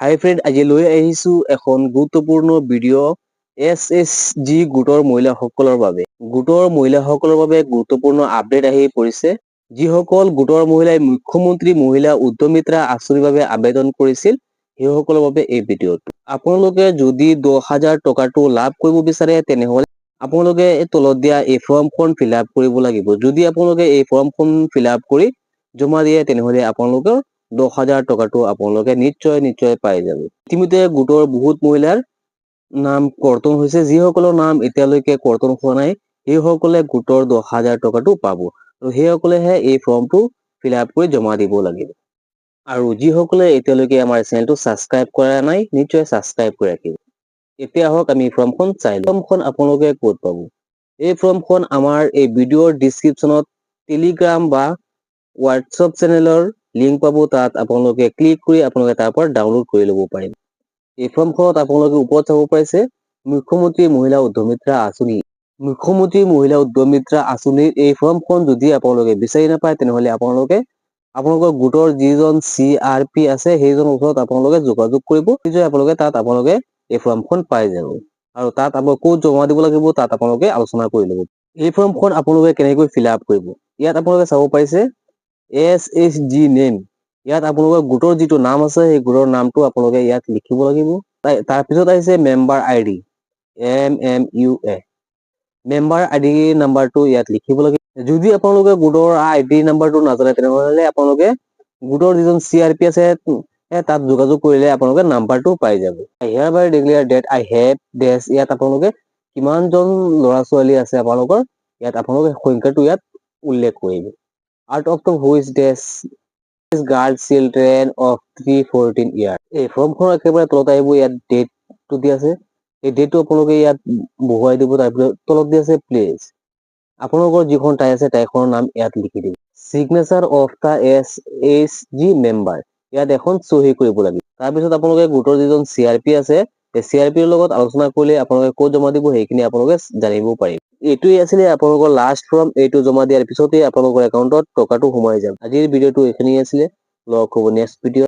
হাই friend, আজি লৈ আহিছো এখন গুৰুত্বপূৰ্ণ ভিডিঅ' SHG গোটৰ মহিলাসকলৰ বাবে। গোটৰ মহিলাসকলৰ বাবে গুৰুত্বপূৰ্ণ আপডেট আহি পৰিছে। যিসকল গোটৰ মহিলাই মুখ্যমন্ত্ৰী মহিলা উদ্যমিতা আঁচনিৰ বাবে আবেদন কৰিছিল, সেইসকলৰ বাবে এই ভিডিঅ'টো। আপোনালোকে যদি 10,000 টকাটো লাভ কৰিব বিচাৰে, তেনেহ'লে আপোনালোকে এই তলত দিয়া এই ফৰ্মখন ফিল-আপ কৰিব লাগিব। যদি আপোনালোকে এই ফৰ্মখন ফিল-আপ কৰি জমা দিয়ে, তেনেহ'লে আপোনালোকৰ 10,000 টকাটো আপোনালোকে নিশ্চয় পাই যাব। ইতিমধ্যে গোটৰ বহুত মহিলাৰ নাম কৰ্তন হৈছে। যিসকলৰ নাম এতিয়ালৈকে কৰ্তন হোৱা নাই, সেইসকলে গোটৰ 10,000 টকাটো পাব। আৰু সেইসকলেহে এই ফৰ্মটো ফিল-আপ কৰি জমা দিব লাগিব। আৰু যিসকলে এতিয়ালৈকে আমাৰ চেনেলটো ছাবস্ক্ৰাইব কৰা নাই, নিশ্চয় ছাবস্ক্ৰাইব কৰি ৰাখিব। এতিয়া আহক আমি ফৰ্মখন চাই লওঁ। ফৰ্মখন আপোনালোকে ক'ত পাব? এই ফৰ্মখন আমাৰ এই ভিডিঅ'ৰ ডিছক্ৰিপশ্যনত টেলিগ্ৰাম বা হোৱাটছআপ চেনেলৰ লিংক পাব। তাত আপোনালোকে ক্লিক কৰি আপোনালোকে তাৰ পৰা ডাউনলোড কৰি ল'ব পাৰিব। এই ফৰ্মখনত আপোনালোকে ওপৰত চাব পাৰিছে মুখ্যমন্ত্ৰী মহিলা উদ্যমিতা আঁচনি। মুখ্যমন্ত্ৰী মহিলা উদ্যমিতা আঁচনিৰ এই ফৰ্মখন যদি আপোনালোকে বিচাৰি নাপায়, তেনেহ'লে আপোনালোকৰ গোটৰ যিজন CRP আছে, সেইজনৰ ওচৰত আপোনালোকে যোগাযোগ কৰিব। আপোনালোকে এই ফৰ্মখন পাই যাব। আৰু তাত আপোনালোকে ক'ত জমা দিব লাগিব, তাত আপোনালোকে আলোচনা কৰি ল'ব। এই ফৰ্মখন আপোনালোকে কেনেকৈ ফিল-আপ কৰিব? ইয়াত আপোনালোকে চাব পাৰিছে SHG নেম। ইয়াত আপোনালোকৰ গোটৰ যিটো নাম আছে, সেই গোটৰ নামটো আপোনালোকে ইয়াত লিখিব লাগিব। তাৰপিছত আহিছে member ID, MMUA। Member ID নাম্বাৰটো ইয়াত লিখিব লাগিব। যদি আপোনালোকে গোটৰ ID নাম্বাৰটো নাজানে, তেনেহ'লে আপোনালোকে গোটৰ যিজন CRP আছে, তাত যোগাযোগ কৰিলে আপোনালোকে নাম্বাৰটো পাই যাব। Hereby declare that I have dash, ইয়াত আপোনালোকে কিমানজন ল'ৰা-ছোৱালী আছে আপোনালোকৰ, ইয়াত আপোনালোকে সংখ্যাটো ইয়াত উল্লেখ কৰিব। Out of the which dash girl children of 3-14 years. এই ফৰ্মখনৰ একেবাৰে তলত আহিব, ইয়াত ডেটটো দিয়া আছে। এই ডেটটো আপোনালোকে ইয়াত বহুৱাই দিব। তাৰপিছত তলত দিয়া আছে প্লেচ। আপোনালোকৰ যিখন ঠাই আছে, ঠাইখনৰ নাম ইয়াত লিখি দিব। Signature of the SHG member, ইয়াত এখন চহী কৰিব লাগিব। তাৰপিছত আপোনালোকে গোটৰ যিজন CRP আছে, এই CRPৰ লগত আলোচনা কৰিলে আপোনালোকে ক'ত জমা দিব, সেইখিনি আপোনালোকে জানিব পাৰিব। এইটোৱে আছিলে আপোনালোকৰ লাষ্ট ফৰ্ম। এইটো জমা দিয়াৰ পিছতে আপোনালোকৰ একাউণ্টত টকাটো সোমাই যাব। আজিৰ ভিডিঅ'টো এইখিনিয়ে আছিলে। লগ হ'ব নেক্সট ভিডিঅ'।